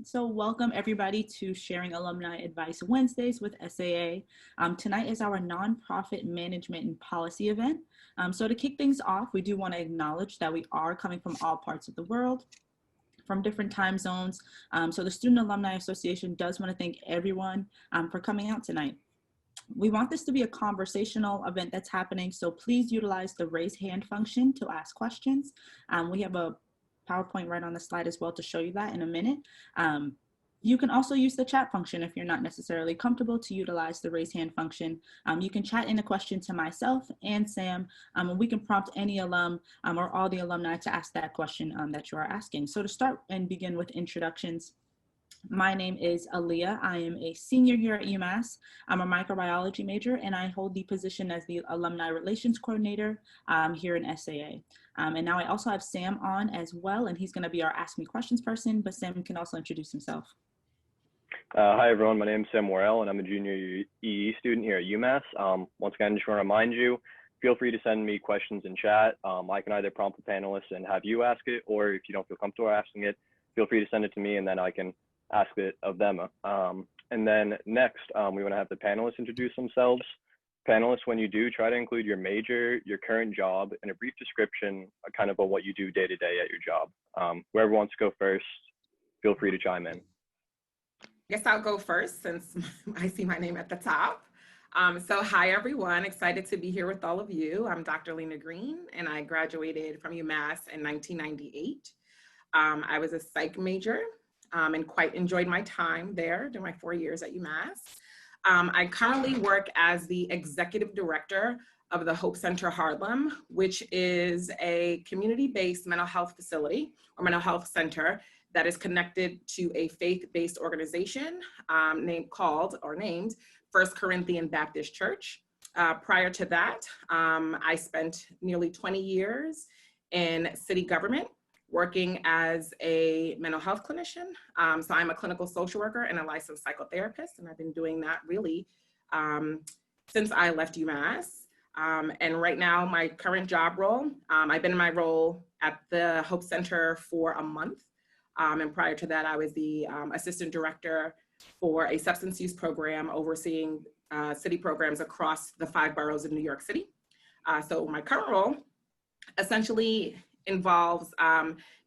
So welcome everybody to Sharing Alumni Advice Wednesdays with SAA. Tonight is our nonprofit management and policy event. So to kick things off, we do want to acknowledge that we are coming from all parts of the world, from different time zones. So the Student Alumni Association does want to thank everyone for coming out tonight. We want this to be a conversational event that's happening, so please utilize the raise hand function to ask questions. We have a PowerPoint right on the slide as well to show you that in a minute. You can also use the chat function if you're not necessarily comfortable to utilize the raise hand function. You can chat in a question to myself and Sam, and we can prompt any alum or all the alumni to ask that question that you are asking. So to start and begin with introductions, my name is Aaliyah. I am a senior here at UMass. I'm a microbiology major, and I hold the position as the Alumni Relations Coordinator here in SAA. And now I also have Sam on as well, and he's going to be our Ask Me Questions person, but Sam can also introduce himself. Hi, everyone. My name is Sam Worrell, and I'm a junior EE student here at UMass. Once again, just want to remind you, feel free to send me questions in chat. I can either prompt the panelists and have you ask it, or if you don't feel comfortable asking it, feel free to send it to me, and then I can ask it of them. And then next, we want to have the panelists introduce themselves. Panelists, when you do, try to include your major, your current job, and a brief description kind of what you do day to day at your job. Whoever wants to go first, feel free to chime in. I guess I'll go first since I see my name at the top. So hi, everyone. Excited to be here with all of you. I'm Dr. Lena Green, and I graduated from UMass in 1998. I was a psych major and quite enjoyed my time there during my 4 years at UMass. I currently work as the executive director of the Hope Center Harlem, which is a community-based mental health facility or mental health center that is connected to a faith-based organization named First Corinthian Baptist Church. Prior to that, I spent nearly 20 years in city government, working as a mental health clinician. So I'm a clinical social worker and a licensed psychotherapist, and I've been doing that really since I left UMass. And right now, my current job role, I've been in my role at the Hope Center for a month. And prior to that, I was the assistant director for a substance use program overseeing city programs across the 5 boroughs of New York City. So my current role essentially involves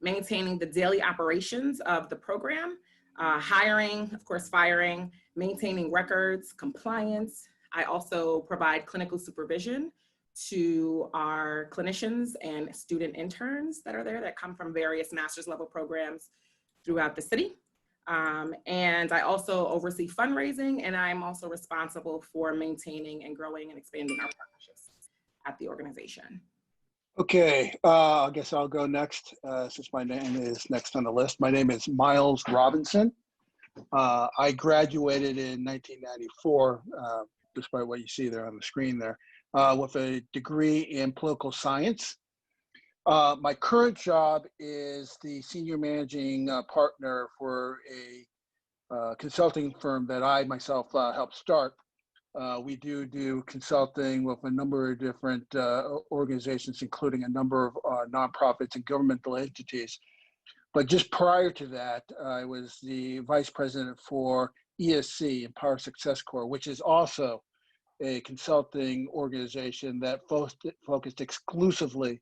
maintaining the daily operations of the program, hiring, of course, firing, maintaining records, compliance. I also provide clinical supervision to our clinicians and student interns that are there that come from various master's level programs throughout the city. And I also oversee fundraising, and I'm also responsible for maintaining and growing and expanding our partnerships at the organization. Okay, I guess I'll go next since my name is next on the list. My name is Miles Robinson. I graduated in 1994, despite what you see there on the screen there, with a degree in political science. My current job is the senior managing partner for a consulting firm that I myself helped start. We do consulting with a number of different organizations, including a number of nonprofits and governmental entities. But just prior to that, I was the vice president for ESC, Empower Success Corps, which is also a consulting organization that focused exclusively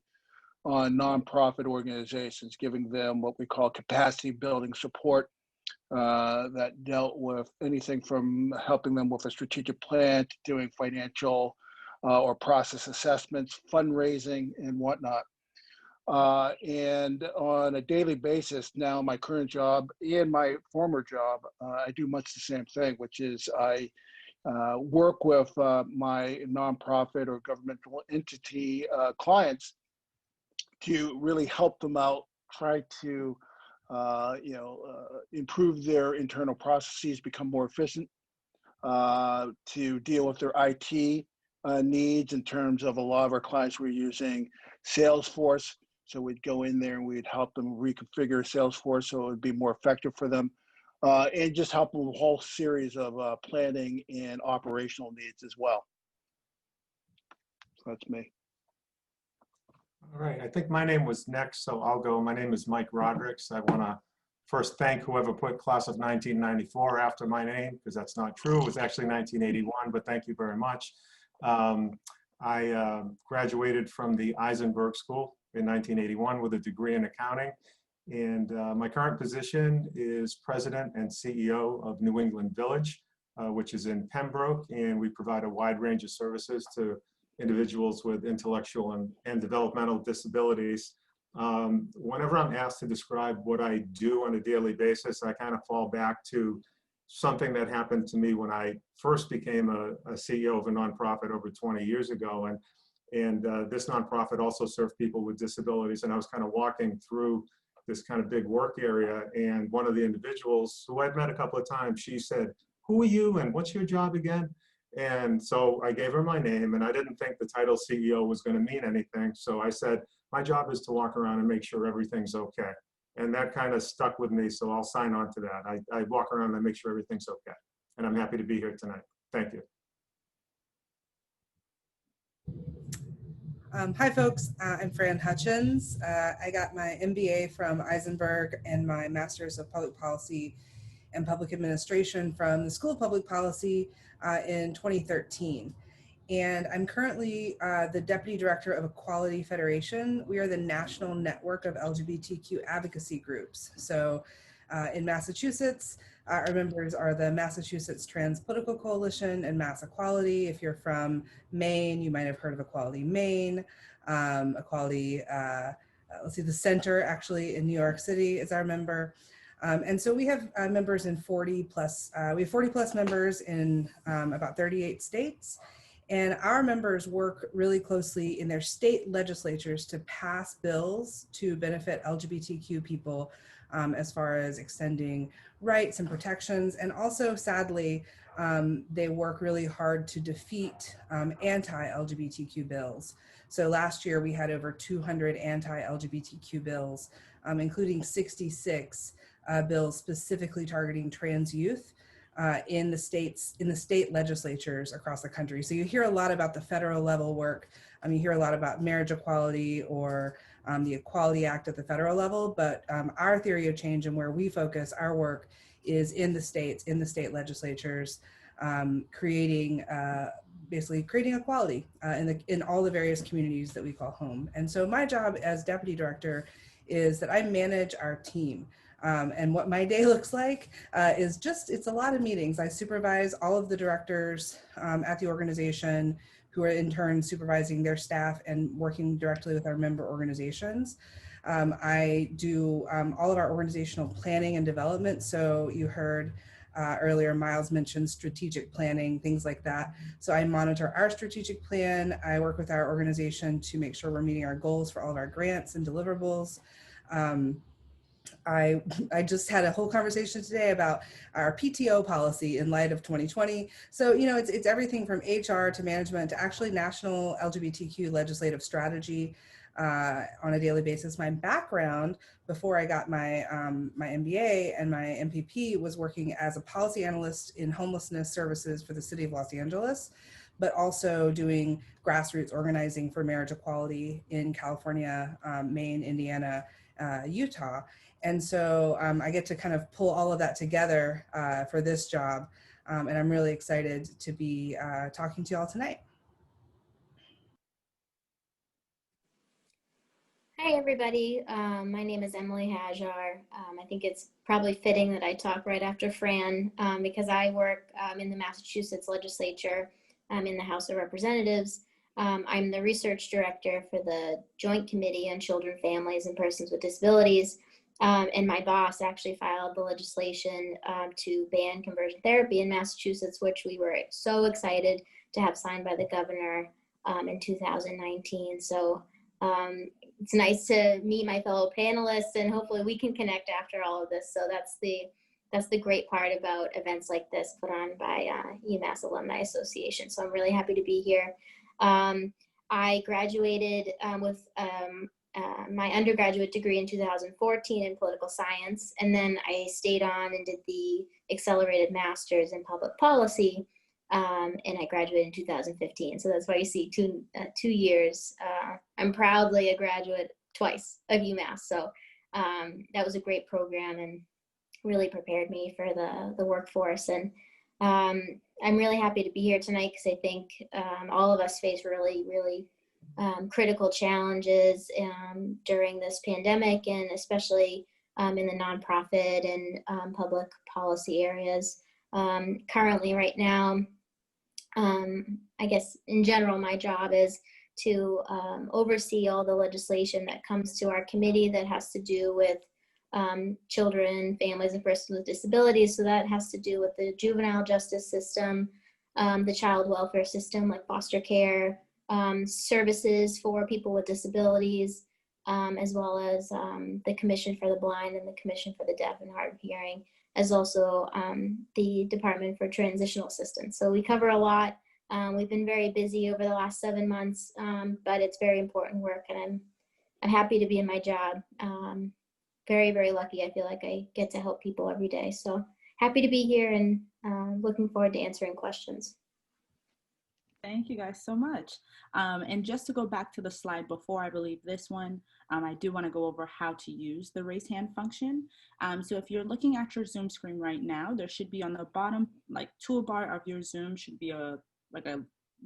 on nonprofit organizations, giving them what we call capacity building support. That dealt with anything from helping them with a strategic plan to doing financial or process assessments, fundraising, and whatnot. And on a daily basis now, my current job and my former job, I do much the same thing, which is I work with my nonprofit or governmental entity clients to really help them out, try to improve their internal processes, become more efficient, to deal with their IT needs. In terms of a lot of our clients were using Salesforce, so we'd go in there and we'd help them reconfigure Salesforce so it would be more effective for them, and just help them with a whole series of planning and operational needs as well. So that's me. All right, I think my name was next, so I'll go. My name is Mike Rodericks. I want to first thank whoever put class of 1994 after my name, because that's not true. It was actually 1981, but thank you very much. I graduated from the Eisenberg School in 1981 with a degree in accounting. And my current position is president and CEO of New England Village, which is in Pembroke, and we provide a wide range of services to individuals with intellectual and developmental disabilities. Whenever I'm asked to describe what I do on a daily basis, I kind of fall back to something that happened to me when I first became a CEO of a nonprofit over 20 years ago. And this nonprofit also served people with disabilities. And I was kind of walking through this kind of big work area. And one of the individuals who I'd met a couple of times, she said, "Who are you and what's your job again?" And so I gave her my name, and I didn't think the title CEO was going to mean anything. So I said, my job is to walk around and make sure everything's okay. And that kind of stuck with me, so I'll sign on to that. I walk around and I make sure everything's okay. And I'm happy to be here tonight. Thank you. Hi folks, I'm Fran Hutchins. I got my MBA from Eisenberg and my Master's of Public Policy and Public Administration from the School of Public Policy in 2013. And I'm currently the Deputy Director of Equality Federation. We are the national network of LGBTQ advocacy groups. So in Massachusetts, our members are the Massachusetts Trans Political Coalition and Mass Equality. If you're from Maine, you might have heard of Equality Maine. Equality, let's see, the Center actually in New York City is our member. And so we have members in 40 plus members in about 38 states. And our members work really closely in their state legislatures to pass bills to benefit LGBTQ people as far as extending rights and protections. And also, sadly, they work really hard to defeat anti-LGBTQ bills. So last year we had over 200 anti-LGBTQ bills, including 66 bills specifically targeting trans youth in the state legislatures across the country. So you hear a lot about the federal level work. You hear a lot about marriage equality or the Equality Act at the federal level, but our theory of change and where we focus our work is in the states, in the state legislatures, basically creating equality in all the various communities that we call home. And so my job as deputy director is that I manage our team. And what my day looks like is it's a lot of meetings. I supervise all of the directors at the organization who are in turn supervising their staff and working directly with our member organizations. I do all of our organizational planning and development. So you heard earlier, Miles mentioned strategic planning, things like that. So I monitor our strategic plan. I work with our organization to make sure we're meeting our goals for all of our grants and deliverables. I just had a whole conversation today about our PTO policy in light of 2020. So, it's everything from HR to management to actually national LGBTQ legislative strategy on a daily basis. My background before I got my my MBA and my MPP was working as a policy analyst in homelessness services for the city of Los Angeles, but also doing grassroots organizing for marriage equality in California, Maine, Indiana, Utah. And so I get to kind of pull all of that together for this job. And I'm really excited to be talking to you all tonight. Hi, everybody. My name is Emilyhajjar. I think it's probably fitting that I talk right after Fran because I work in the Massachusetts legislature in the House of Representatives. I'm the research director for the Joint Committee on Children, Families, and Persons with Disabilities. And my boss actually filed the legislation to ban conversion therapy in Massachusetts, which we were so excited to have signed by the governor in 2019. So it's nice to meet my fellow panelists, and hopefully we can connect after all of this. So that's the great part about events like this put on by UMass Alumni Association. So I'm really happy to be here. I graduated with my undergraduate degree in 2014 in political science, and then I stayed on and did the accelerated master's in public policy, and I graduated in 2015. So that's why you see 2 years. I'm proudly a graduate twice of UMass. So that was a great program, and really prepared me for the workforce. And I'm really happy to be here tonight because I think all of us face really critical challenges during this pandemic, and especially in the nonprofit and public policy areas. Currently, right now, I guess in general, my job is to oversee all the legislation that comes to our committee that has to do with children, families, and persons with disabilities. So that has to do with the juvenile justice system, the child welfare system like foster care, services for people with disabilities, as well as the Commission for the Blind and the Commission for the Deaf and Hard of Hearing, as also the Department for Transitional Assistance. So we cover a lot. We've been very busy over the last 7 months, but it's very important work, and I'm happy to be in my job. Very lucky. I feel like I get to help people every day. So happy to be here, and looking forward to answering questions. Thank you guys so much. And just to go back to the slide before, I believe this one, I do want to go over how to use the raise hand function. So if you're looking at your Zoom screen right now, there should be on the bottom, like toolbar of your Zoom should be a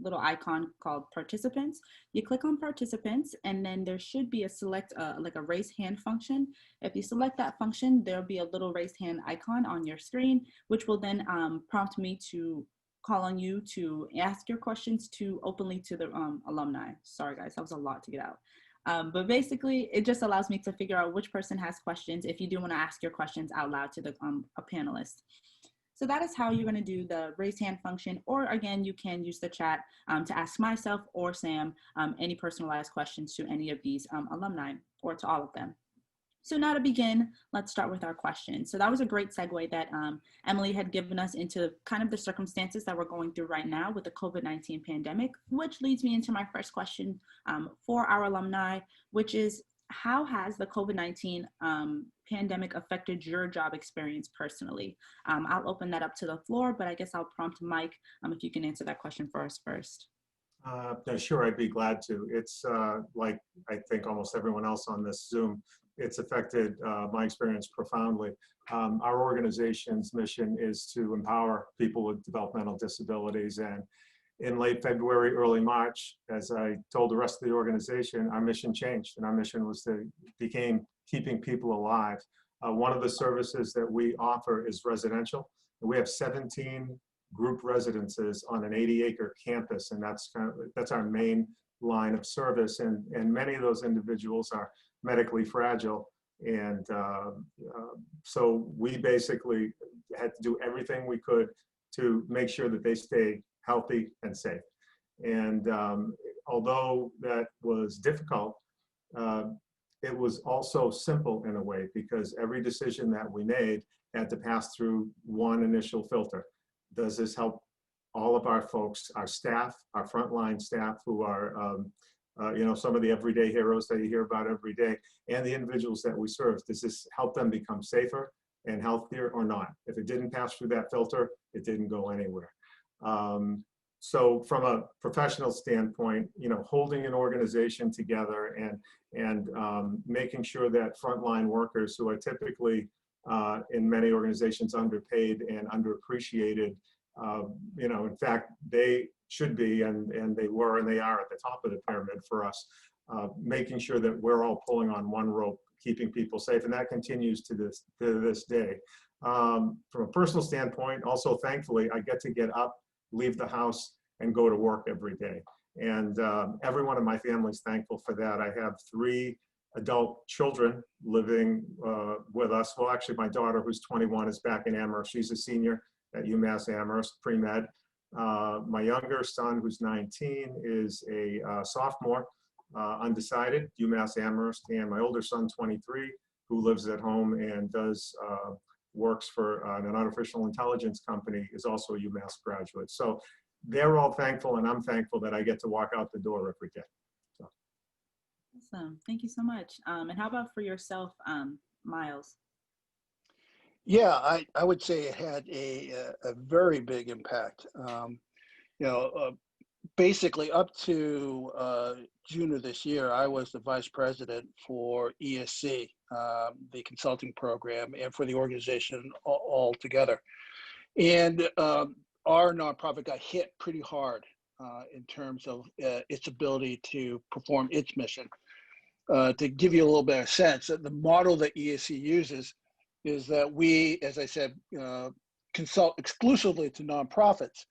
little icon called participants. You click on participants, and then there should be a select like a raise hand function. If you select that function, there'll be a little raise hand icon on your screen, which will then prompt me to call on you to ask your questions to openly to the alumni. Sorry guys, that was a lot to get out. But basically, it just allows me to figure out which person has questions if you do want to ask your questions out loud to the a panelist. So that is how you're going to do the raise hand function, or again, you can use the chat to ask myself or Sam any personalized questions to any of these alumni, or to all of them. So now to begin, let's start with our questions. So that was a great segue that Emily had given us into kind of the circumstances that we're going through right now with the COVID-19 pandemic, which leads me into my first question for our alumni, which is, how has the COVID-19 pandemic affected your job experience personally? I'll open that up to the floor, but I guess I'll prompt Mike if you can answer that question for us first. Sure, I'd be glad to. It's like I think almost everyone else on this Zoom, it's affected my experience profoundly. Our organization's mission is to empower people with developmental disabilities, and in late February, early March, as I told the rest of the organization, our mission changed, and our mission became keeping people alive. One of the services that we offer is residential. We have 17 group residences on an 80-acre campus, and that's our main line of service. And many of those individuals are medically fragile, and so we basically had to do everything we could to make sure that they stay healthy and safe. And although that was difficult, it was also simple in a way, because every decision that we made had to pass through one initial filter. Does this help all of our folks, our staff, our frontline staff, who are some of the everyday heroes that you hear about every day, and the individuals that we serve? Does this help them become safer and healthier or not? If it didn't pass through that filter, it didn't go anywhere. So from a professional standpoint, holding an organization together and making sure that frontline workers, who are typically in many organizations underpaid and underappreciated, in fact, they should be, and they were, and they are at the top of the pyramid for us, making sure that we're all pulling on one rope, keeping people safe, and that continues to this day. From a personal standpoint, also, thankfully, I get to get up, leave the house, and go to work every day. And everyone in my family is thankful for that. I have 3 adult children living with us. Well, actually, my daughter, who's 21, is back in Amherst. She's a senior at UMass Amherst, pre-med. My younger son, who's 19, is a sophomore, undecided, UMass Amherst. And my older son, 23, who lives at home and works for an artificial intelligence company, is also a UMass graduate. So they're all thankful, and I'm thankful that I get to walk out the door every day. So. Awesome, thank you so much. And how about for yourself, Miles? Yeah, I would say it had a very big impact. Basically up to June of this year, I was the vice president for ESC. the consulting program, and for the organization altogether. And our nonprofit got hit pretty hard in terms of its ability to perform its mission. To give you a little bit of sense, the model that ESC uses is that we, as I said, consult exclusively to nonprofits,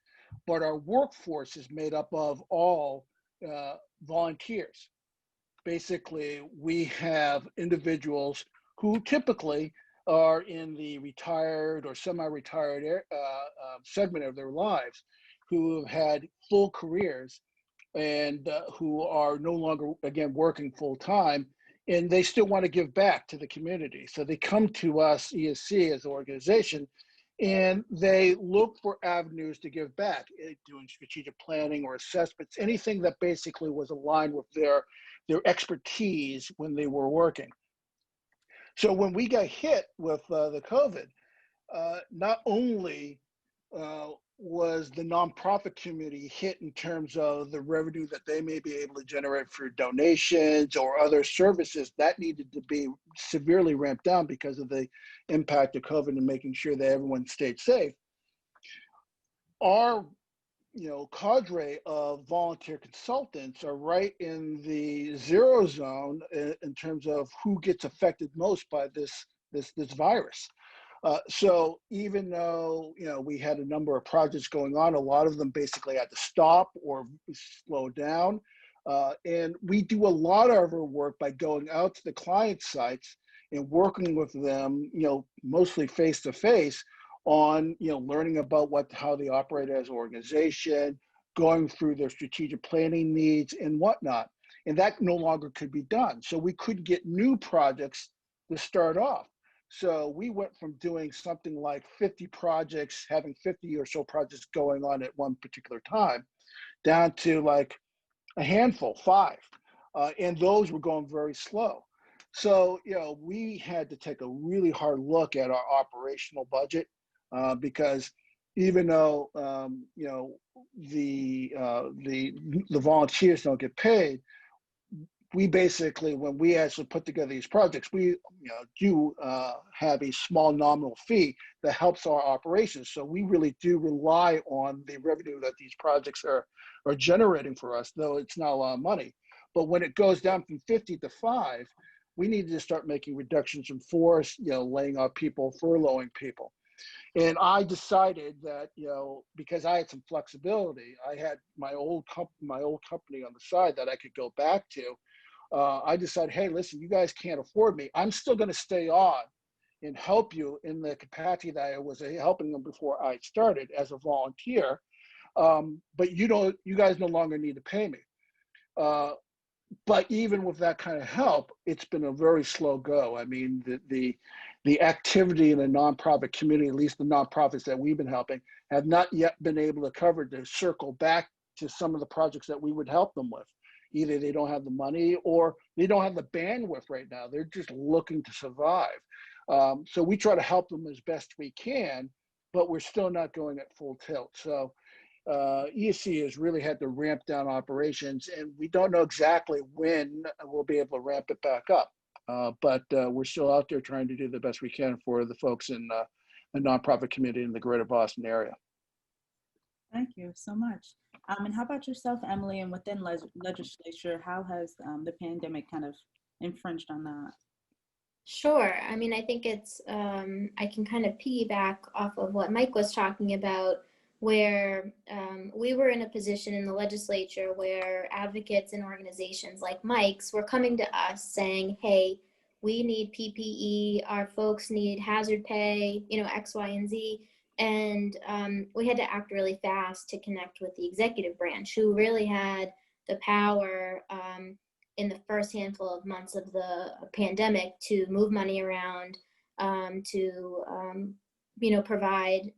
but our workforce is made up of all volunteers. Basically, we have individuals who typically are in the retired or semi-retired segment of their lives, who have had full careers and who are no longer, again, working full time, and they still want to give back to the community. So they come to us, ESC, as an organization, and they look for avenues to give back, doing strategic planning or assessments, anything that basically was aligned with their expertise when they were working. So when we got hit with the COVID, not only was the nonprofit community hit in terms of the revenue that they may be able to generate for donations or other services that needed to be severely ramped down because of the impact of COVID and making sure that everyone stayed safe. Our cadre of volunteer consultants are right in the zero zone in terms of who gets affected most by this virus. So even though we had a number of projects going on, a lot of them basically had to stop or slow down. And we do a lot of our work by going out to the client sites and working with them, mostly face to face, on learning about how they operate as an organization, going through their strategic planning needs and whatnot. And that no longer could be done. So we couldn't get new projects to start off. So we went from doing something like 50 projects, having 50 or so projects going on at one particular time, down to like a handful, 5. And those were going very slow. So, we had to take a really hard look at our operational budget. Because even though the volunteers don't get paid, we basically, when we actually put together these projects, we do have a small nominal fee that helps our operations. So we really do rely on the revenue that these projects are generating for us, though it's not a lot of money. But when it goes down from 50 to 5, we need to start making reductions in force, laying off people, furloughing people. And I decided that, because I had some flexibility, I had my old company on the side that I could go back to. I decided, hey, listen, you guys can't afford me. I'm still going to stay on and help you in the capacity that I was helping them before I started as a volunteer. But you guys no longer need to pay me. But even with that kind of help, it's been a very slow go. I mean, the activity in the nonprofit community, at least the nonprofits that we've been helping, have not yet been able to circle back to some of the projects that we would help them with. Either they don't have the money or they don't have the bandwidth right now. They're just looking to survive. So we try to help them as best we can, but we're still not going at full tilt. So ESC has really had to ramp down operations, and we don't know exactly when we'll be able to ramp it back up. But we're still out there trying to do the best we can for the folks in the nonprofit community in the greater Boston area. Thank you so much. And how about yourself, Emily, and within legislature, how has the pandemic kind of infringed on that? Sure. I mean, I think it's, I can kind of piggyback off of what Mike was talking about, where we were in a position in the legislature where advocates and organizations like Mike's were coming to us saying, hey, we need PPE, our folks need hazard pay, X, Y, and Z. And we had to act really fast to connect with the executive branch, who really had the power in the first handful of months of the pandemic to move money around, to provide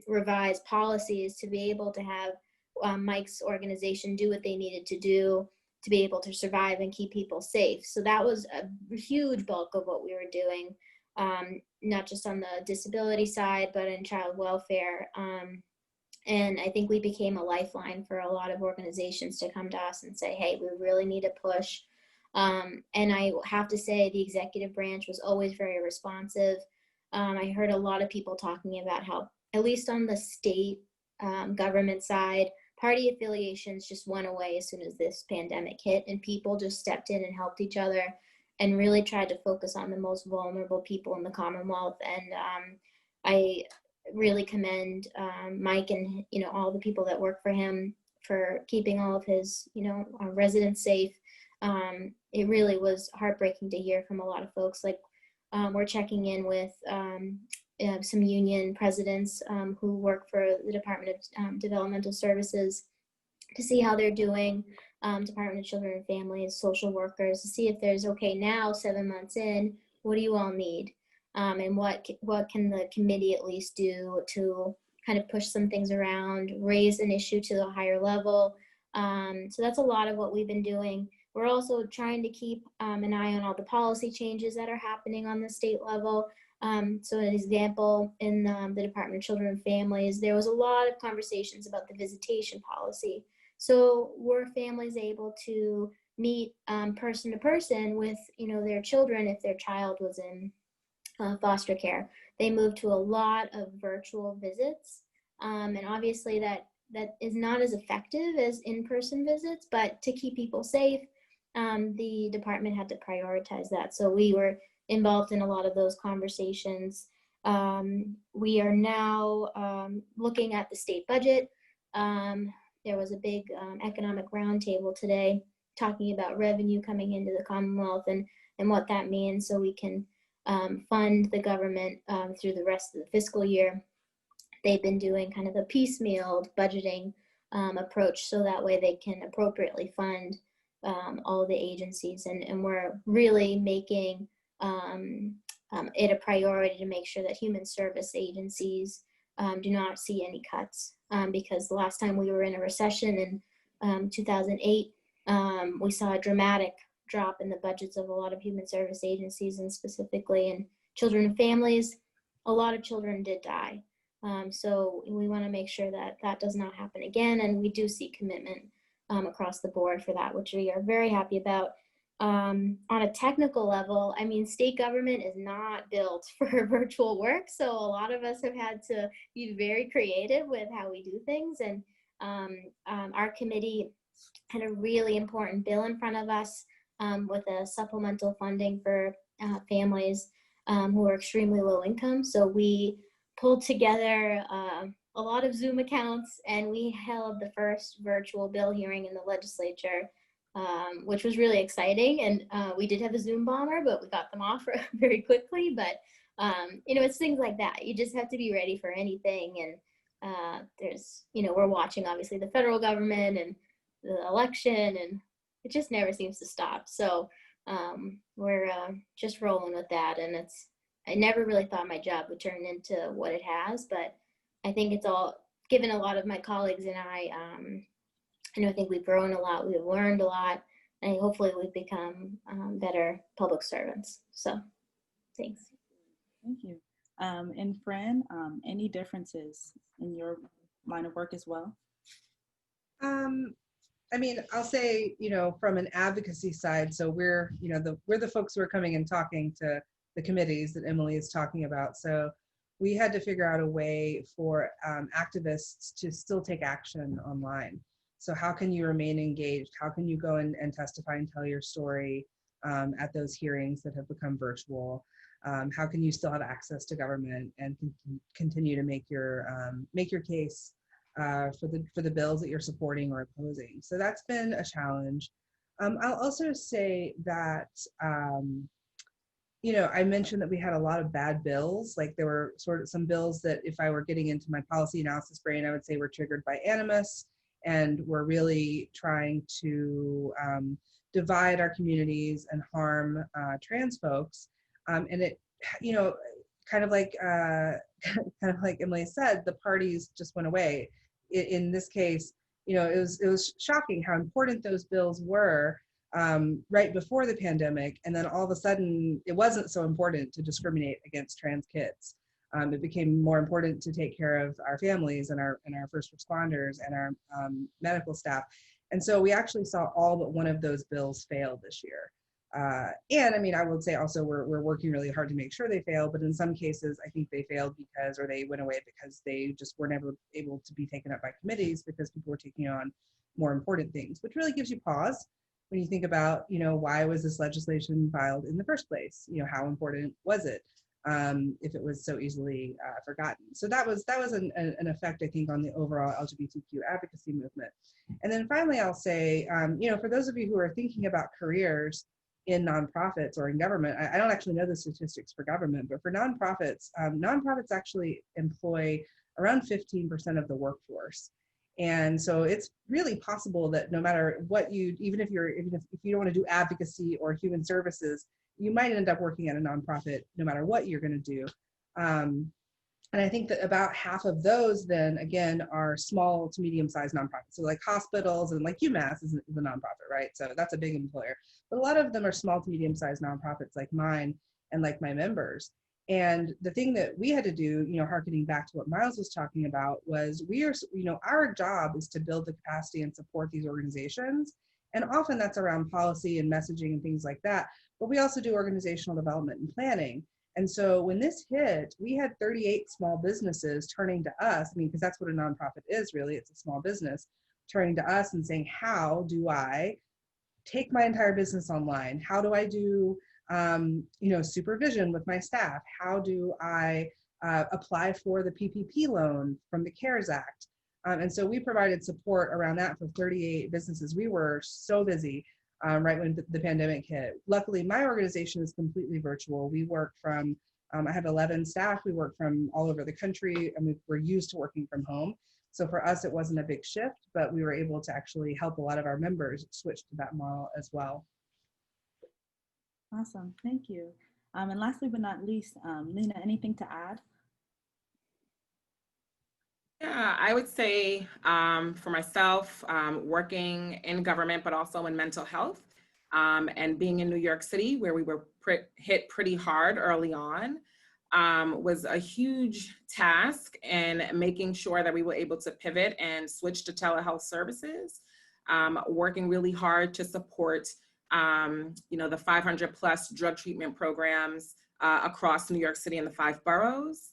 revised policies to be able to have Mike's organization do what they needed to do to be able to survive and keep people safe. So that was a huge bulk of what we were doing, not just on the disability side, but in child welfare. And I think we became a lifeline for a lot of organizations to come to us and say, hey, we really need to push And I have to say the executive branch was always very responsive. I heard a lot of people talking about how, at least on the state government side, party affiliations just went away as soon as this pandemic hit, and people just stepped in and helped each other and really tried to focus on the most vulnerable people in the Commonwealth. And I really commend Mike and all the people that work for him for keeping all of his our residents safe. It really was heartbreaking to hear from a lot of folks. Like we're checking in with some union presidents who work for the Department of Developmental Services to see how they're doing, Department of Children and Families, social workers, to see if there's, okay, now 7 months in, what do you all need? And what can the committee at least do to kind of push some things around, raise an issue to a higher level. So that's a lot of what we've been doing. We're also trying to keep an eye on all the policy changes that are happening on the state level. So an example, in the Department of Children and Families, there was a lot of conversations about the visitation policy. So were families able to meet person to person with their children if their child was in foster care? They moved to a lot of virtual visits, and obviously that is not as effective as in-person visits, but to keep people safe, the department had to prioritize that. So we were involved in a lot of those conversations. We are now looking at the state budget. There was a big economic roundtable today talking about revenue coming into the Commonwealth and what that means, so we can fund the government through the rest of the fiscal year. They've been doing kind of a piecemeal budgeting approach, so that way they can appropriately fund all the agencies. And we're really making it a priority to make sure that human service agencies do not see any cuts, because the last time we were in a recession in 2008, we saw a dramatic drop in the budgets of a lot of human service agencies, and specifically in children and families. A lot of children did die. So we want to make sure that that does not happen again, and we do see commitment across the board for that, which we are very happy about. On a technical level, I mean, state government is not built for virtual work, so a lot of us have had to be very creative with how we do things. And our committee had a really important bill in front of us with a supplemental funding for families who are extremely low income. So we pulled together a lot of Zoom accounts, and we held the first virtual bill hearing in the legislature, which was really exciting. And we did have a Zoom bomber, but we got them off very quickly. But it's things like that. You just have to be ready for anything. And there's, we're watching obviously the federal government and the election, and it just never seems to stop. So we're just rolling with that. And I never really thought my job would turn into what it has, but I think it's all given a lot of my colleagues and I think we've grown a lot, we've learned a lot, and hopefully we've become better public servants. So thanks. Thank you. And Fran, any differences in your line of work as well? I mean, I'll say, from an advocacy side, so we're the folks who are coming and talking to the committees that Emily is talking about. So we had to figure out a way for activists to still take action online. So how can you remain engaged? How can you go and testify and tell your story at those hearings that have become virtual? How can you still have access to government and continue to make your case for the bills that you're supporting or opposing? So that's been a challenge. I'll also say that I mentioned that we had a lot of bad bills. Like there were sort of some bills that, if I were getting into my policy analysis brain, I would say were triggered by animus, and we're really trying to divide our communities and harm trans folks. And it, kind of like Emily said, the parties just went away. In this case, it was shocking how important those bills were right before the pandemic, and then all of a sudden it wasn't so important to discriminate against trans kids. It became more important to take care of our families and our first responders and our medical staff. And so we actually saw all but one of those bills fail this year. And I mean, I would say also we're working really hard to make sure they fail, but in some cases, I think they failed because, or they went away because they just were never able to be taken up by committees because people were taking on more important things, which really gives you pause when you think about, why was this legislation filed in the first place? How important was it? If it was so easily forgotten. So that was an effect, I think, on the overall LGBTQ advocacy movement. And then finally, I'll say, for those of you who are thinking about careers in nonprofits or in government, I don't actually know the statistics for government, but for nonprofits, nonprofits actually employ around 15% of the workforce. And so it's really possible that no matter what even if you don't want to do advocacy or human services, you might end up working at a nonprofit no matter what you're going to do. And I think that about half of those then again are small to medium-sized nonprofits. So like hospitals and like UMass is a nonprofit, right? So that's a big employer. But a lot of them are small to medium-sized nonprofits like mine and like my members. And the thing that we had to do, harkening back to what Miles was talking about, was our job is to build the capacity and support these organizations. And often that's around policy and messaging and things like that. But we also do organizational development and planning. And so when this hit, we had 38 small businesses turning to us, because that's what a nonprofit is really, it's a small business, turning to us and saying, how do I take my entire business online? How do I do supervision with my staff? How do I apply for the PPP loan from the CARES Act? And so we provided support around that for 38 businesses. We were so busy right when the pandemic hit. Luckily, my organization is completely virtual. We work from, I have 11 staff. We work from all over the country, and we're used to working from home. So for us, it wasn't a big shift, but we were able to actually help a lot of our members switch to that model as well. Awesome, thank you. And lastly but not least, Lena, anything to add? Yeah, I would say for myself, working in government, but also in mental health, and being in New York City, where we were hit pretty hard early on, was a huge task in making sure that we were able to pivot and switch to telehealth services, working really hard to support the 500 plus drug treatment programs across New York City and the 5 boroughs.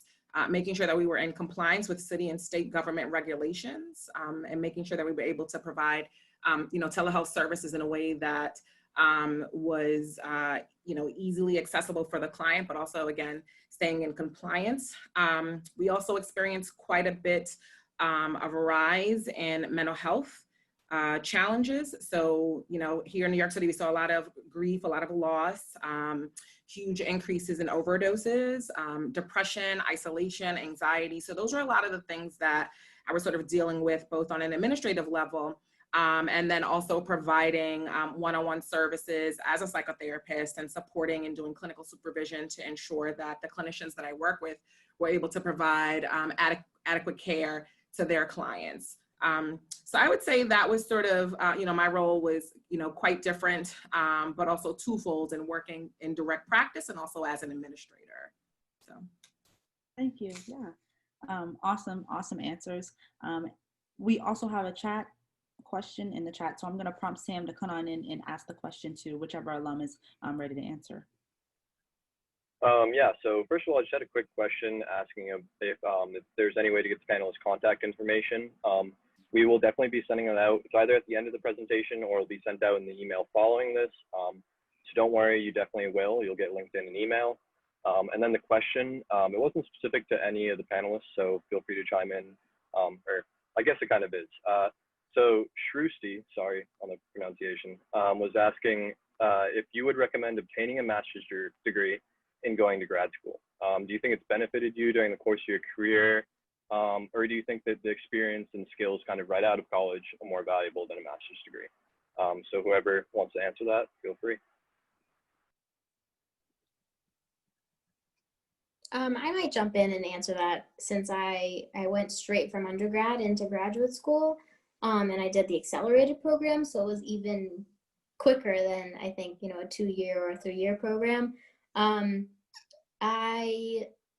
Making sure that we were in compliance with city and state government regulations, and making sure that we were able to provide, telehealth services in a way that was, easily accessible for the client, but also, again, staying in compliance. We also experienced quite a bit of a rise in mental health challenges. So, here in New York City, we saw a lot of grief, a lot of loss, huge increases in overdoses, depression, isolation, anxiety. So those are a lot of the things that I was sort of dealing with both on an administrative level, and then also providing one-on-one services as a psychotherapist and supporting and doing clinical supervision to ensure that the clinicians that I work with were able to provide adequate care to their clients. So I would say that was sort of, my role was, quite different, but also twofold in working in direct practice and also as an administrator. So. Thank you. Yeah. Awesome answers. We also have a chat question in the chat, so I'm going to prompt Sam to come on in and ask the question to whichever alum is ready to answer. Yeah, so first of all, I just had a quick question asking if there's any way to get the panelists' contact information. We will definitely be sending it out. It's either at the end of the presentation or it'll be sent out in the email following this. So don't worry, you definitely will. You'll get linked in an email. And then the question, it wasn't specific to any of the panelists, so feel free to chime in, or I guess it kind of is. So Shrusti, sorry on the pronunciation, was asking if you would recommend obtaining a master's degree in going to grad school. Do you think it's benefited you during the course of your career? Or do you think that the experience and skills kind of right out of college are more valuable than a master's degree? So whoever wants to answer that, feel free. I might jump in and answer that, since I went straight from undergrad into graduate school, and I did the accelerated program, so it was even quicker than I think, a 2-year or 3-year program. I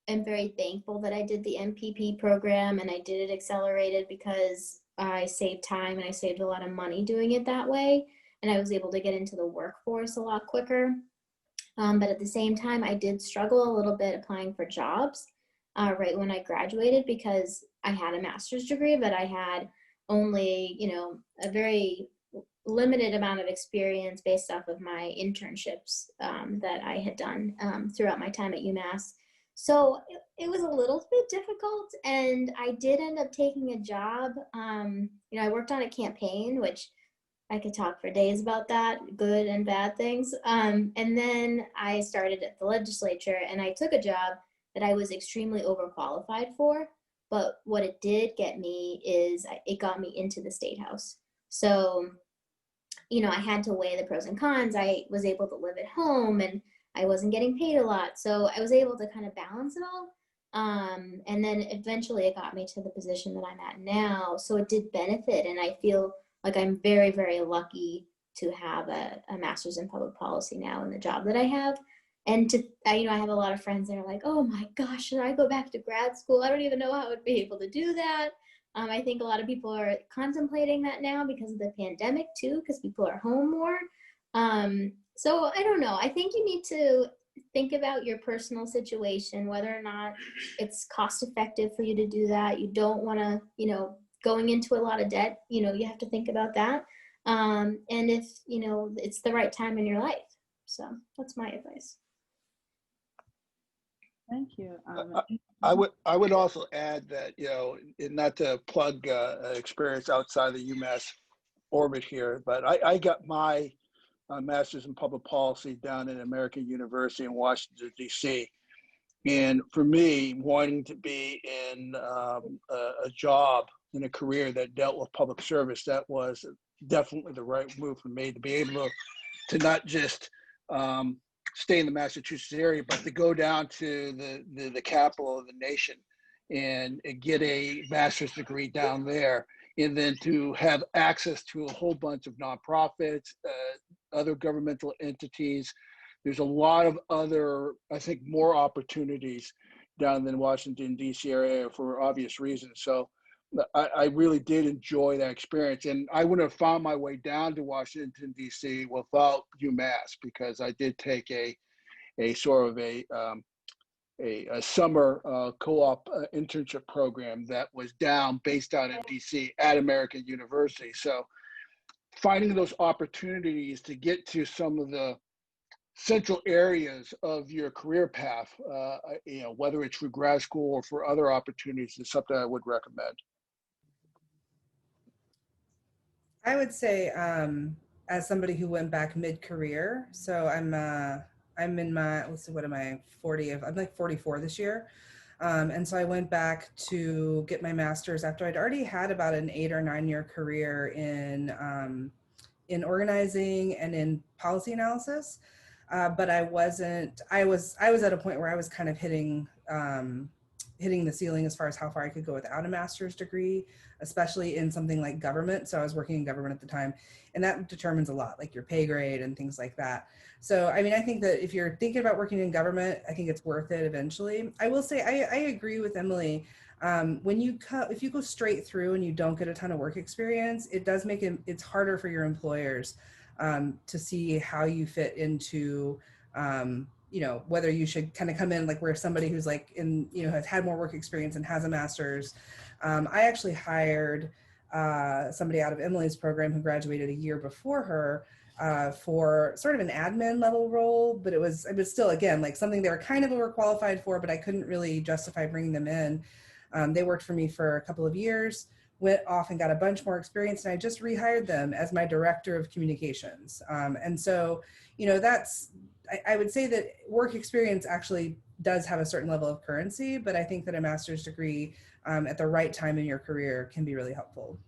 am very thankful that I did the MPP program and I did it accelerated, because I saved time and I saved a lot of money doing it that way. and I was able to get into the workforce a lot quicker. But at the same time, I did struggle a little bit applying for jobs right when I graduated, because I had a master's degree, but I had only, a very limited amount of experience based off of my internships that I had done throughout my time at UMass. So it was a little bit difficult, and I did end up taking a job. I worked on a campaign, which I could talk for days about that, good and bad things. And then I started at the legislature, and I took a job that I was extremely overqualified for. But what it did get me is it got me into the State House. So, I had to weigh the pros and cons. I was able to live at home, and I wasn't getting paid a lot. So I was able to kind of balance it all. And then eventually it got me to the position that I'm at now. So it did benefit. And I feel like I'm very, very lucky to have a master's in public policy now in the job that I have. And I have a lot of friends that are like, oh my gosh, should I go back to grad school? I don't even know how I would be able to do that. I think a lot of people are contemplating that now because of the pandemic too, because people are home more. So I don't know. I think you need to think about your personal situation, whether or not it's cost effective for you to do that. You don't want to, going into a lot of debt, you have to think about that. And if, it's the right time in your life. So that's my advice. Thank you. I would also add that, and not to plug experience outside the UMass orbit here, but I got my master's in public policy down at American University in Washington, D.C. And for me, wanting to be in a job, in a career that dealt with public service, that was definitely the right move for me, to be able to not just stay in the Massachusetts area, but to go down to the capital of the nation and get a master's degree down there, and then to have access to a whole bunch of nonprofits, other governmental entities. There's a lot of other, I think, more opportunities down in the Washington, D.C. area for obvious reasons. So I really did enjoy that experience. And I wouldn't have found my way down to Washington, D.C. without UMass, because I did take a sort of a summer co-op internship program that was based out in DC at American University. So finding those opportunities to get to some of the central areas of your career path, whether it's for grad school or for other opportunities, is something I would recommend. I would say, as somebody who went back mid-career, so I'm in my, let's see, what am I, 40? I'm like 44 this year. And so I went back to get my master's after I'd already had about an 8 or 9 year career in organizing and in policy analysis. But I was at a point where I was kind of hitting the ceiling as far as how far I could go without a master's degree, especially in something like government. So I was working in government at the time, and that determines a lot, like your pay grade and things like that. So, I mean, I think that if you're thinking about working in government, I think it's worth it eventually. I will say, I agree with Emily. If you go straight through and you don't get a ton of work experience, it does make it's harder for your employers to see how you fit into, whether you should kind of come in like where somebody who's like has had more work experience and has a master's. I actually hired somebody out of Emily's program who graduated a year before her for sort of an admin level role, but it was still, again, like something they were kind of overqualified for, but I couldn't really justify bringing them in. They worked for me for a couple of years, went off and got a bunch more experience, and I just rehired them as my director of communications. And so, I would say that work experience actually does have a certain level of currency, but I think that a master's degree at the right time in your career can be really helpful.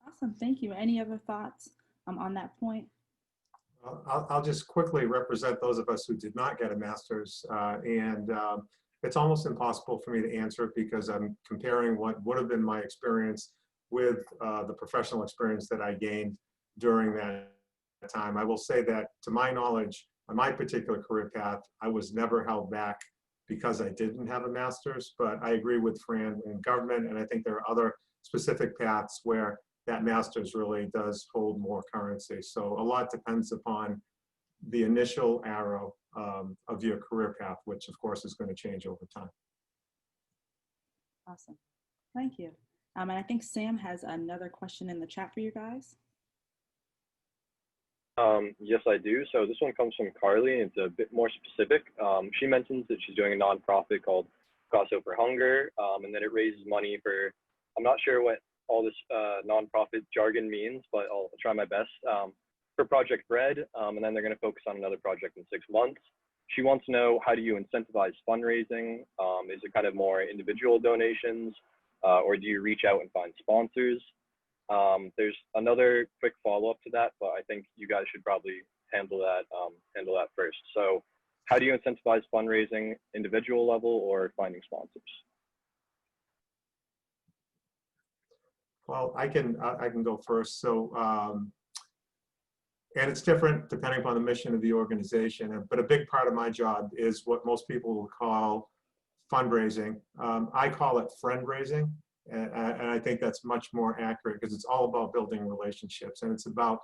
Awesome, thank you. Any other thoughts on that point? I'll just quickly represent those of us who did not get a master's, and it's almost impossible for me to answer because I'm comparing what would have been my experience with the professional experience that I gained during that time. I will say that, to my knowledge, on my particular career path, I was never held back because I didn't have a master's, but I agree with Fran in government, and I think there are other specific paths where that master's really does hold more currency. So a lot depends upon the initial arrow of your career path, which of course is going to change over time. Awesome. Thank you. And I think Sam has another question in the chat for you guys. Yes, I do. So this one comes from Carly, and it's a bit more specific. She mentions that she's doing a nonprofit called Cross Over Hunger, and that it raises money for, I'm not sure what all this nonprofit jargon means, but I'll try my best, for Project Bread, and then they're going to focus on another project in 6 months. She wants to know, how do you incentivize fundraising? Is it kind of more individual donations, or do you reach out and find sponsors? There's another quick follow-up to that, but I think you guys should probably handle that first. So how do you incentivize fundraising, individual level or finding sponsors? Well, I can go first. So, and it's different depending upon the mission of the organization, but a big part of my job is what most people will call fundraising. I call it friend raising. And I think that's much more accurate because it's all about building relationships, and it's about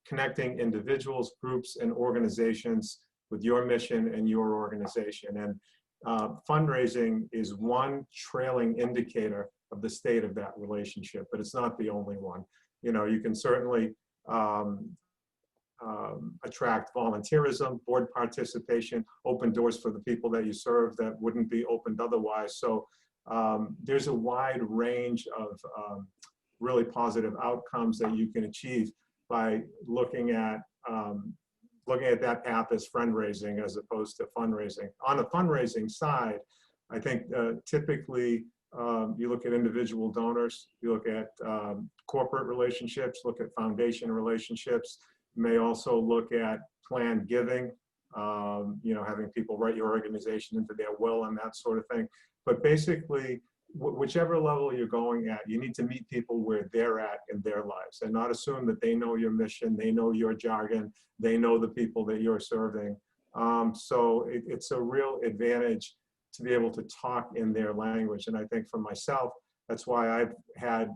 connecting individuals, groups, and organizations with your mission and your organization. And fundraising is one trailing indicator of the state of that relationship, but it's not the only one. You know, you can certainly attract volunteerism, board participation, open doors for the people that you serve that wouldn't be opened otherwise. So there's a wide range of really positive outcomes that you can achieve by looking at that path as friend raising as opposed to fundraising. On the fundraising side, I think typically you look at individual donors, you look at corporate relationships, look at foundation relationships. You may also look at planned giving, you know, having people write your organization into their will and that sort of thing. But basically, whichever level you're going at, you need to meet people where they're at in their lives and not assume that they know your mission, they know your jargon, they know the people that you're serving. So it's a real advantage to be able to talk in their language. And I think for myself, that's why I've had,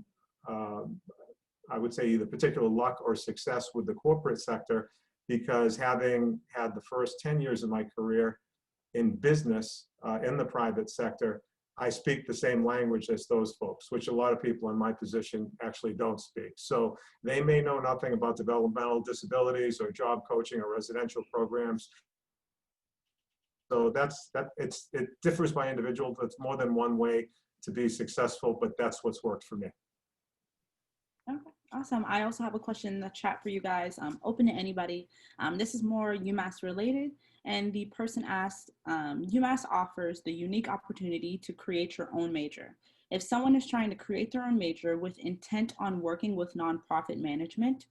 I would say, either particular luck or success with the corporate sector, because having had the first 10 years of my career in business, in the private sector, I speak the same language as those folks, which a lot of people in my position actually don't speak. So they may know nothing about developmental disabilities or job coaching or residential programs. So it differs by individual. It's more than one way to be successful, but that's what's worked for me. Okay, awesome. I also have a question in the chat for you guys, open to anybody. This is more UMass related, and the person asked, UMass offers the unique opportunity to create your own major. If someone is trying to create their own major with intent on working with nonprofit management,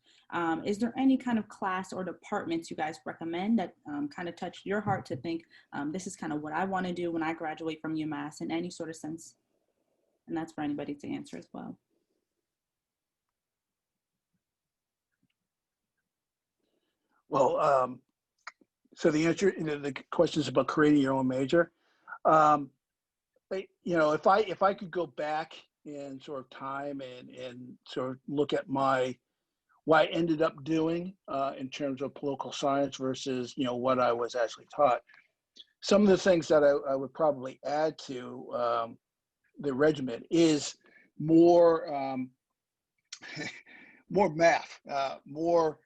is there any kind of class or departments you guys recommend that kind of touched your heart to think, this is kind of what I want to do when I graduate from UMass in any sort of sense? And that's for anybody to answer as well. Well, so the answer, the question is about creating your own major. You know, if I could go back in sort of time and sort of look at what I ended up doing in terms of political science versus, you know, what I was actually taught, some of the things that I would probably add to the regimen is more more math, more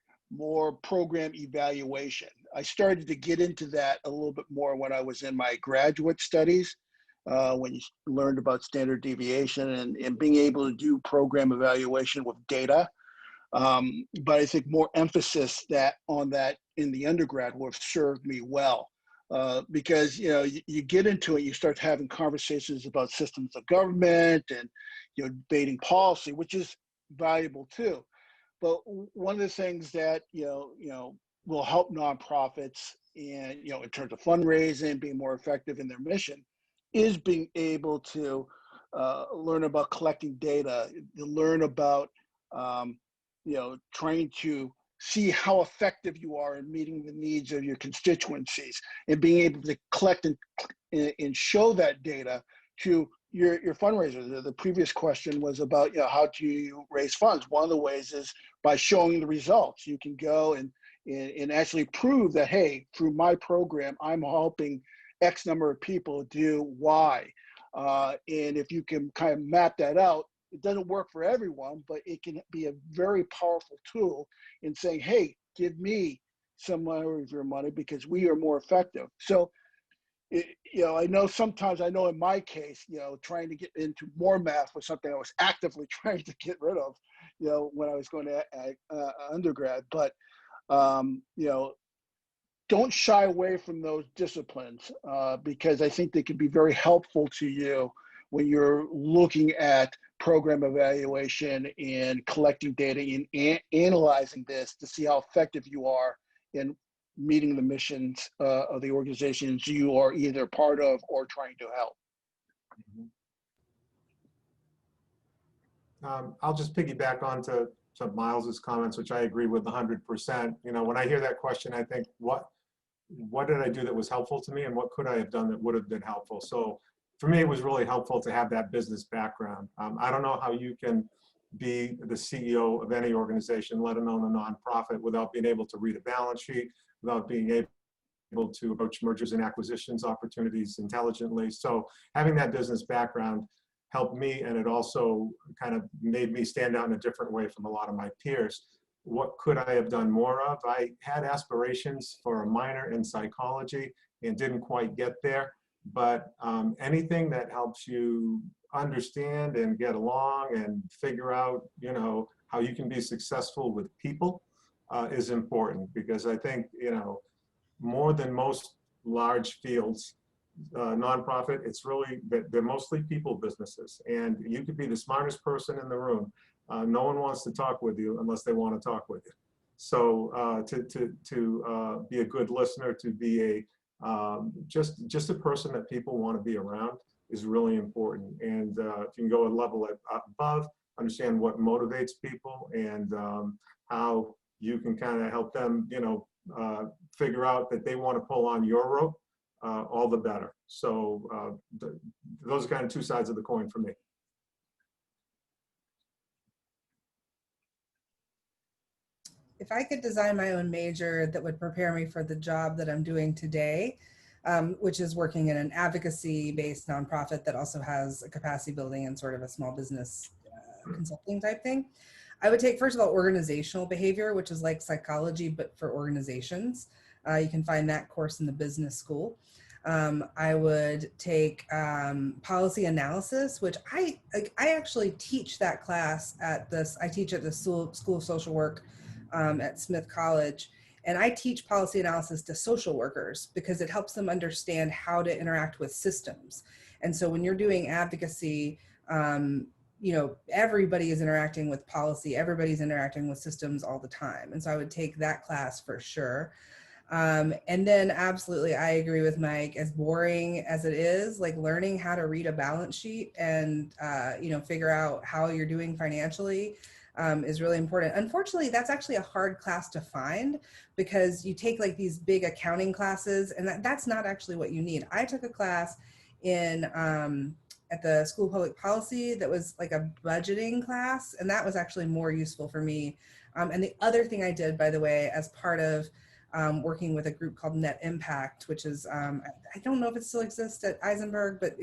program evaluation. I started to get into that a little bit more when I was in my graduate studies, when you learned about standard deviation and being able to do program evaluation with data. But I think more emphasis on that in the undergrad would have served me well. Because, you know, you get into it, you start having conversations about systems of government and, you know, debating policy, which is valuable too. But one of the things that, you know, will help nonprofits and, you know, in terms of fundraising, being more effective in their mission, is being able to learn about collecting data, learn about, you know, trying to see how effective you are in meeting the needs of your constituencies and being able to collect and show that data to your fundraiser. The previous question was about, you know, how do you raise funds? One of the ways is by showing the results. You can go and actually prove that, hey, through my program, I'm helping X number of people do Y. And if you can kind of map that out, it doesn't work for everyone, but it can be a very powerful tool in saying, hey, give me some more of your money because we are more effective. So, you know, I know sometimes, I know in my case, you know, trying to get into more math was something I was actively trying to get rid of, you know, when I was going to undergrad. But, you know, don't shy away from those disciplines because I think they can be very helpful to you when you're looking at program evaluation and collecting data and analyzing this to see how effective you are in meeting the missions of the organizations you are either part of or trying to help. I'll just piggyback onto Miles's comments, which I agree with 100%. You know, when I hear that question, I think, what did I do that was helpful to me, and what could I have done that would have been helpful? So for me, it was really helpful to have that business background. I don't know how you can be the CEO of any organization, let alone a nonprofit, without being able to read a balance sheet, without being able to approach mergers and acquisitions opportunities intelligently. So having that business background helped me, and it also kind of made me stand out in a different way from a lot of my peers. What could I have done more of? I had aspirations for a minor in psychology and didn't quite get there, but anything that helps you understand and get along and figure out, you know, how you can be successful with people is important, because I think, you know, more than most large fields, nonprofit, it's really, they're mostly people businesses, and you could be the smartest person in the room. No one wants to talk with you unless they want to talk with you. So to be a good listener, to be a just a person that people want to be around is really important. And if you can go a level above, understand what motivates people, and how you can kind of help them, you know, figure out that they want to pull on your rope, all the better. So those are kind of two sides of the coin for me. If I could design my own major that would prepare me for the job that I'm doing today, which is working in an advocacy-based nonprofit that also has a capacity building and sort of a small business consulting type thing, I would take, first of all, organizational behavior, which is like psychology, but for organizations. You can find that course in the business school. I would take policy analysis, which I actually teach that class at this, I teach at the School of Social Work at Smith College. And I teach policy analysis to social workers because it helps them understand how to interact with systems. And so when you're doing advocacy, you know, everybody is interacting with policy, everybody's interacting with systems all the time. And so I would take that class for sure. And then absolutely, I agree with Mike, as boring as it is, like learning how to read a balance sheet and, you know, figure out how you're doing financially is really important. Unfortunately, that's actually a hard class to find because you take like these big accounting classes, and that's not actually what you need. I took a class in at the School of Public Policy that was like a budgeting class, and that was actually more useful for me. And the other thing I did, by the way, as part of working with a group called Net Impact, which is, I don't know if it still exists at Eisenberg, but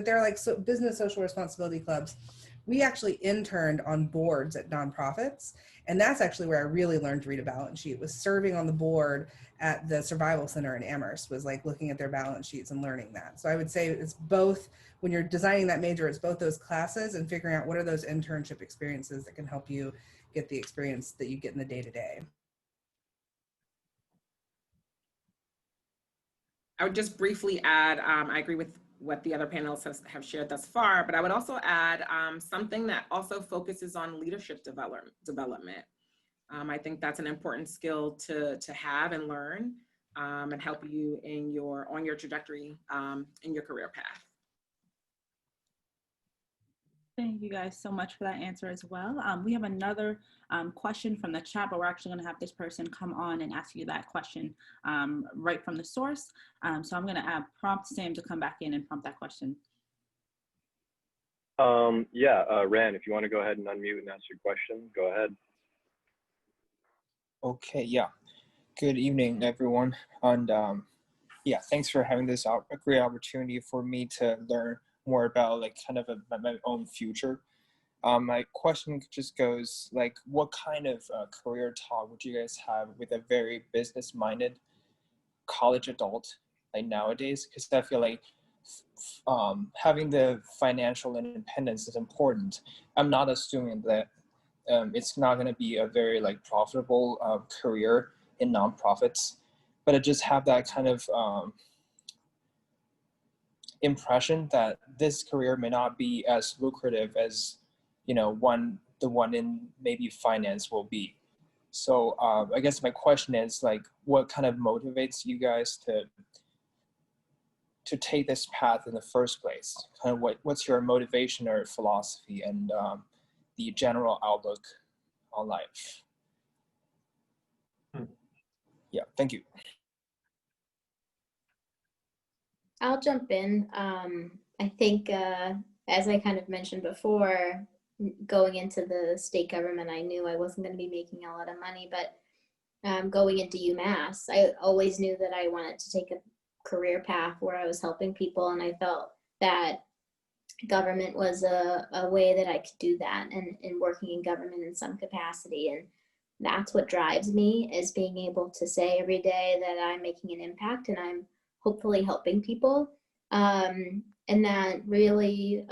they're like business social responsibility clubs. We actually interned on boards at nonprofits. And that's actually where I really learned to read a balance sheet, was serving on the board at the Survival Center in Amherst, was like looking at their balance sheets and learning that. So I would say it's both, when you're designing that major, it's both those classes and figuring out what are those internship experiences that can help you get the experience that you get in the day-to-day. I would just briefly add, I agree with what the other panelists have shared thus far, but I would also add something that also focuses on leadership development. I think that's an important skill to have and learn and help you in on your trajectory in your career path. Thank you guys so much for that answer as well. We have another question from the chat, but we're actually going to have this person come on and ask you that question right from the source. So I'm going to prompt Sam to come back in and prompt that question. Yeah, Ran, if you want to go ahead and unmute and ask your question, go ahead. Okay, yeah. Good evening, everyone. And yeah, thanks for having this a great opportunity for me to learn more about like kind of my own future. My question just goes like, what kind of career talk would you guys have with a very business-minded college adult like nowadays? Because I feel like having the financial independence is important. I'm not assuming that it's not going to be a very like profitable career in nonprofits, but I just have that kind of impression that this career may not be as lucrative as the one in maybe finance will be. So I guess my question is like, what kind of motivates you guys to take this path in the first place? Kind of what's your motivation or philosophy and the general outlook on life? Yeah, thank you. I'll jump in. I think, as I kind of mentioned before, going into the state government, I knew I wasn't going to be making a lot of money, but going into UMass, I always knew that I wanted to take a career path where I was helping people, and I felt that government was a way that I could do that, and working in government in some capacity. And that's what drives me, is being able to say every day that I'm making an impact and I'm hopefully helping people. And that really,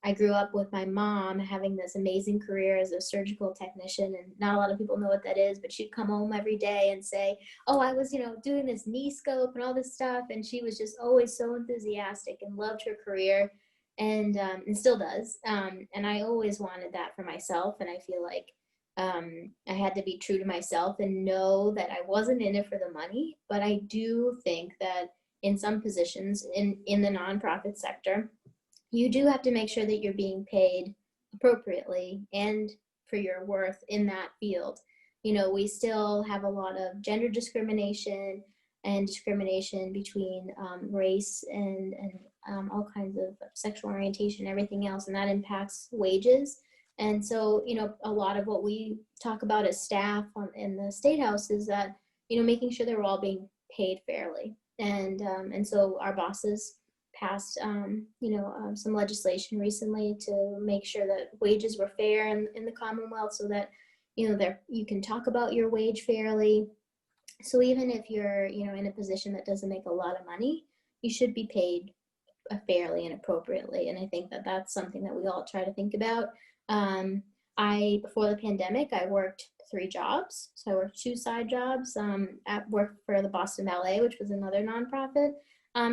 I grew up with my mom having this amazing career as a surgical technician, and not a lot of people know what that is, but she'd come home every day and say, oh, I was, doing this knee scope and all this stuff. And she was just always so enthusiastic and loved her career, and still does. And I always wanted that for myself. And I feel like I had to be true to myself and know that I wasn't in it for the money. But I do think that in some positions in the nonprofit sector, you do have to make sure that you're being paid appropriately and for your worth in that field. We still have a lot of gender discrimination and discrimination between race and all kinds of sexual orientation, everything else, and that impacts wages. And so, a lot of what we talk about as staff in the State House is that, making sure that we're all being paid fairly. And so our bosses passed, some legislation recently to make sure that wages were fair in the Commonwealth, so that, you can talk about your wage fairly. So even if you're, in a position that doesn't make a lot of money, you should be paid fairly and appropriately. And I think that that's something that we all try to think about. Before the pandemic, I worked 3 jobs. So I worked 2 side jobs, at work for the Boston Ballet, which was another nonprofit.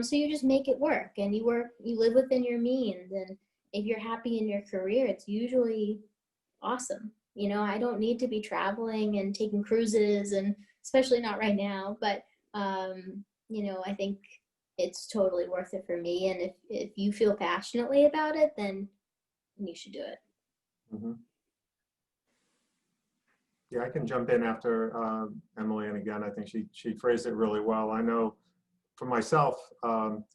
So you just make it work, and you live within your means. And if you're happy in your career, it's usually awesome. I don't need to be traveling and taking cruises, and especially not right now, but, I think it's totally worth it for me. And if you feel passionately about it, then you should do it. Mm-hmm. Yeah, I can jump in after Emily, and again, I think she phrased it really well. I know for myself,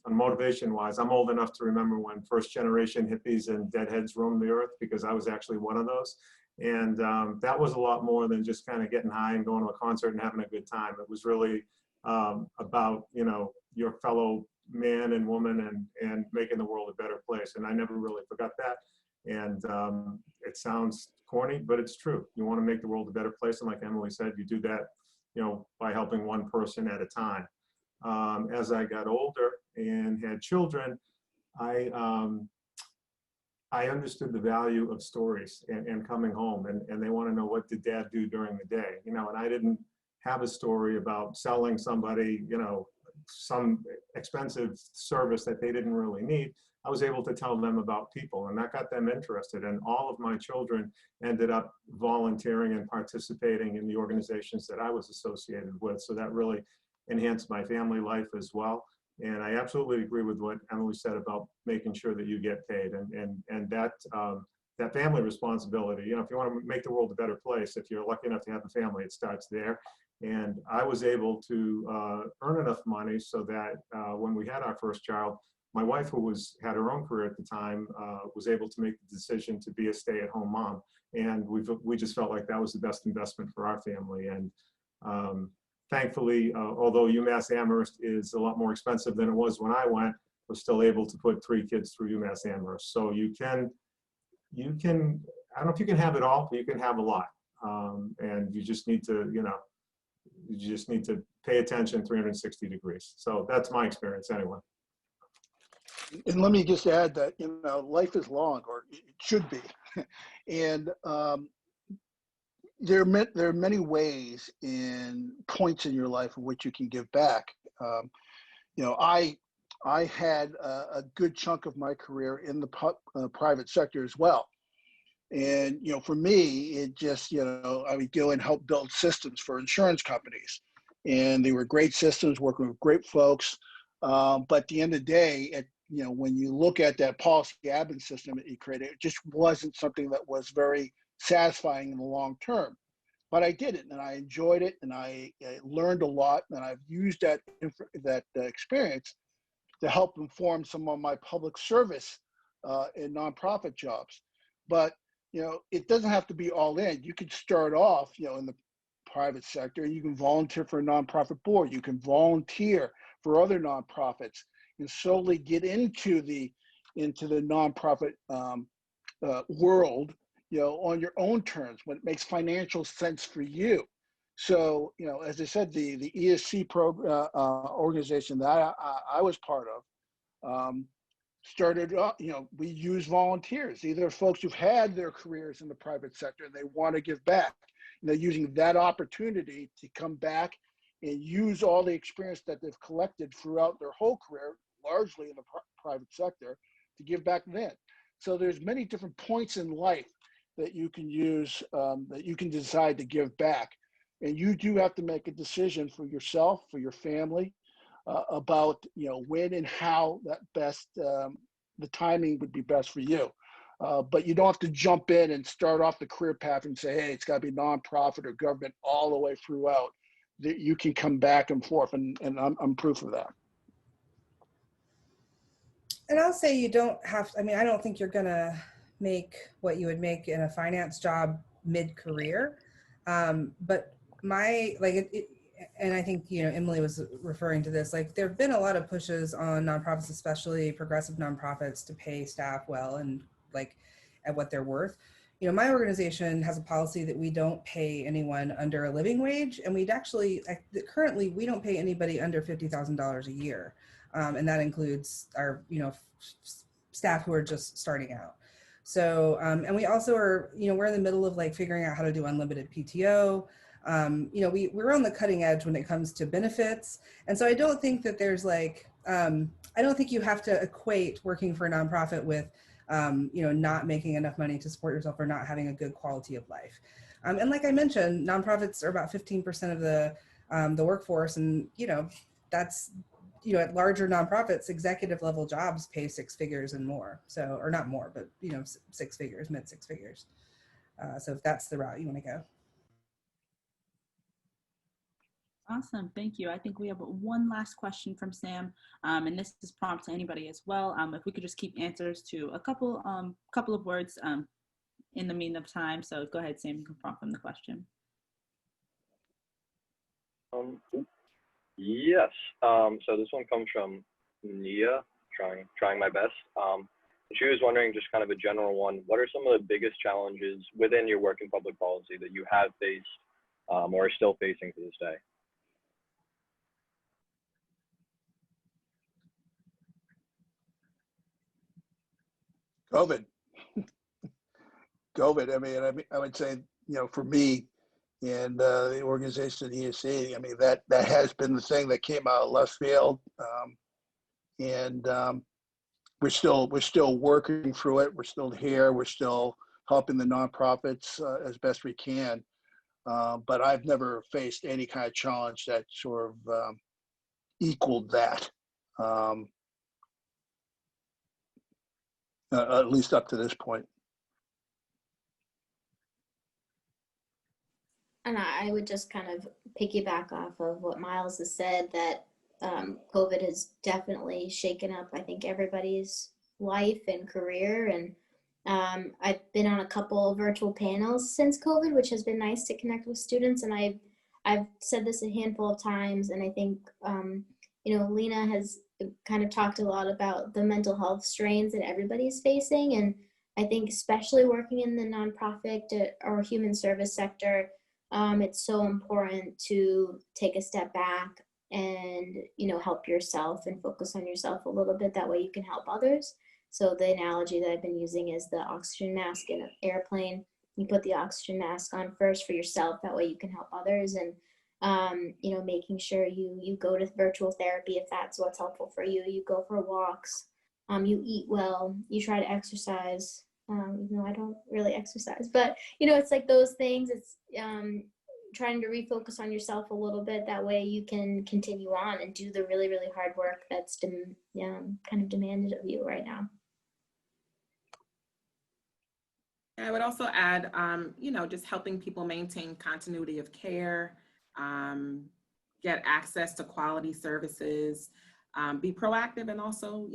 motivation-wise, I'm old enough to remember when first-generation hippies and deadheads roamed the earth, because I was actually one of those. And that was a lot more than just kind of getting high and going to a concert and having a good time. It was really about, your fellow man and woman and making the world a better place. And I never really forgot that. And it sounds corny, but it's true. You want to make the world a better place. And like Emily said, you do that, by helping one person at a time. As I got older and had children, I understood the value of stories and coming home, and they want to know, what did dad do during the day? And I didn't have a story about selling somebody, some expensive service that they didn't really need. I was able to tell them about people, and that got them interested. And all of my children ended up volunteering and participating in the organizations that I was associated with. So that really enhanced my family life as well. And I absolutely agree with what Emily said about making sure that you get paid, and that family responsibility. If you want to make the world a better place, if you're lucky enough to have a family, it starts there. And I was able to earn enough money so that when we had our first child, my wife, who had her own career at the time, was able to make the decision to be a stay-at-home mom. And we just felt like that was the best investment for our family. And thankfully, although UMass Amherst is a lot more expensive than it was when I went, we're still able to put 3 kids through UMass Amherst. So you can, I don't know if you can have it all, but you can have a lot. And you just need to, you just need to pay attention 360 degrees. So that's my experience anyway. And let me just add that, life is long, or it should be. And there are many ways and points in your life in which you can give back. I had a good chunk of my career in the private sector as well. And, for me, it just, I would go and help build systems for insurance companies. And they were great systems, working with great folks. But at the end of the day, when you look at that policy admin system that you created, it just wasn't something that was very satisfying in the long term. But I did it, and I enjoyed it, and I learned a lot, and I've used that experience to help inform some of my public service and nonprofit jobs. But it doesn't have to be all in. You could start off, in the private sector, and you can volunteer for a nonprofit board. You can volunteer for other nonprofits, and slowly get into the nonprofit world, on your own terms, when it makes financial sense for you. So, as I said, the ESC organization that I was part of started, we use volunteers, either folks who've had their careers in the private sector and they want to give back, using that opportunity to come back and use all the experience that they've collected throughout their whole career, largely in the private sector, to give back then. So there's many different points in life that you can use, that you can decide to give back. And you do have to make a decision for yourself, for your family, about when and how that best, the timing would be best for you. But you don't have to jump in and start off the career path and say, hey, it's got to be nonprofit or government all the way throughout. That you can come back and forth, and I'm proof of that. And I'll say you don't have, I don't think you're gonna make what you would make in a finance job mid-career. But and I think, Emily was referring to this, like there've been a lot of pushes on nonprofits, especially progressive nonprofits, to pay staff well and like at what they're worth. My organization has a policy that we don't pay anyone under a living wage, and currently we don't pay anybody under $50,000 a year. And that includes our, staff who are just starting out. So, and we also are, we're in the middle of like figuring out how to do unlimited PTO. We're on the cutting edge when it comes to benefits. And so I don't think that there's like, I don't think you have to equate working for a nonprofit with, not making enough money to support yourself or not having a good quality of life. And like I mentioned, nonprofits are about 15% of the workforce. And, that's, at larger nonprofits, executive level jobs pay 6 figures and more. So, or not more, but, 6 figures, mid 6 figures. So if that's the route you want to go. Awesome, thank you. I think we have one last question from Sam, and this is prompt to anybody as well. If we could just keep answers to a couple of words in the meantime. So go ahead, Sam, you can prompt them the question. Yes. So this one comes from Nia, trying my best. She was wondering, just kind of a general one, what are some of the biggest challenges within your work in public policy that you have faced or are still facing to this day? COVID. I would say, for me and the organization ESC, that has been the thing that came out of left field. And we're still working through it. We're still here. We're still helping the nonprofits as best we can. But I've never faced any kind of challenge that sort of equaled that. At least up to this point. And I would just kind of piggyback off of what Miles has said, that COVID has definitely shaken up, I think, everybody's life and career. And I've been on a couple virtual panels since COVID, which has been nice to connect with students. And I've said this a handful of times, and I think, Lena has kind of talked a lot about the mental health strains that everybody's facing. And I think especially working in the nonprofit or human service sector, it's so important to take a step back and, help yourself and focus on yourself a little bit. That way you can help others. So the analogy that I've been using is the oxygen mask in an airplane. You put the oxygen mask on first for yourself. That way you can help others. And, making sure you go to virtual therapy if that's what's helpful for you. You go for walks. You eat well. You try to exercise. Even though I don't really exercise, but it's like those things. It's trying to refocus on yourself a little bit. That way you can continue on and do the really, really hard work that's kind of demanded of you right now. I would also add, just helping people maintain continuity of care, get access to quality services, be proactive, and also,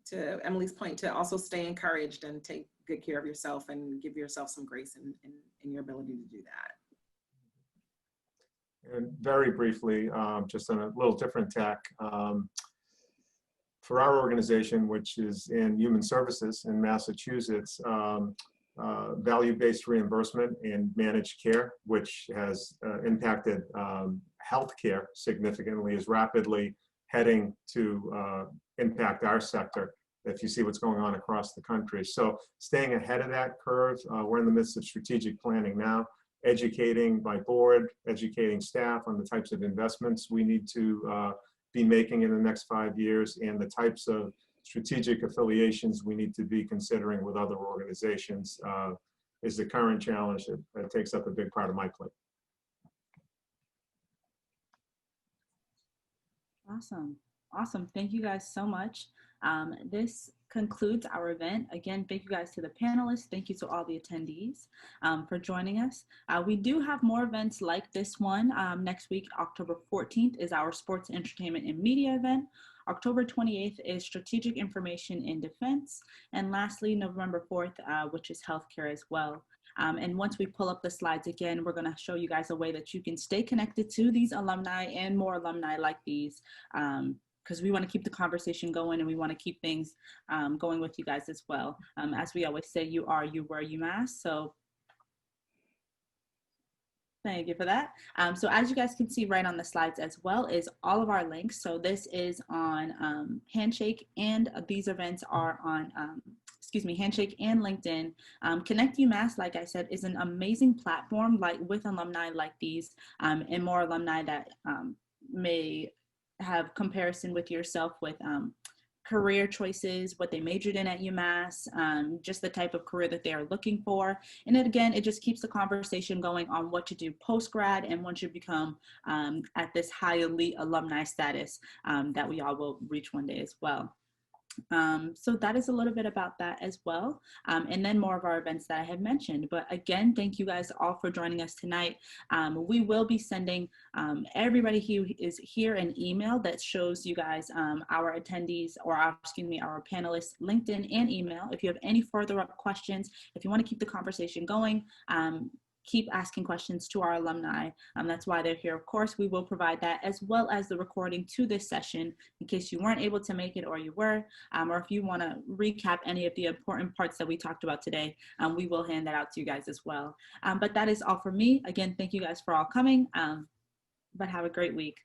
to Emily's point, to also stay encouraged and take good care of yourself and give yourself some grace in your ability to do that. And very briefly, just on a little different tack, for our organization, which is in human services in Massachusetts, value-based reimbursement and managed care, which has impacted healthcare significantly, is rapidly heading to impact our sector, if you see what's going on across the country. So staying ahead of that curve, we're in the midst of strategic planning now, educating by board, educating staff on the types of investments we need to be making in the next 5 years, and the types of strategic affiliations we need to be considering with other organizations is the current challenge that takes up a big part of my plate. Awesome. Thank you guys so much. This concludes our event. Again, thank you guys to the panelists. Thank you to all the attendees for joining us. We do have more events like this one. Next week, October 14th, is our Sports, Entertainment, and Media event. October 28th is Strategic Information in Defense. And lastly, November 4th, which is healthcare as well. And once we pull up the slides again, we're going to show you guys a way that you can stay connected to these alumni and more alumni like these, because we want to keep the conversation going, and we want to keep things going with you guys as well. As we always say, you are, you were, UMass. So thank you for that. So as you guys can see right on the slides as well is all of our links. So this is on Handshake, and these events are on, Handshake and LinkedIn. Connect UMass, like I said, is an amazing platform with alumni like these and more alumni that may have comparison with yourself with career choices, what they majored in at UMass, just the type of career that they are looking for. And then again, it just keeps the conversation going on what to do post-grad and once you become at this high elite alumni status that we all will reach one day as well. So that is a little bit about that as well. And then more of our events that I have mentioned. But again, thank you guys all for joining us tonight. We will be sending everybody who is here an email that shows you guys our attendees, or our panelists' LinkedIn and email. If you have any further questions, if you want to keep the conversation going, keep asking questions to our alumni. That's why they're here. Of course, we will provide that, as well as the recording to this session in case you weren't able to make it or you were, or if you want to recap any of the important parts that we talked about today, we will hand that out to you guys as well. But that is all for me. Again, thank you guys for all coming, but have a great week.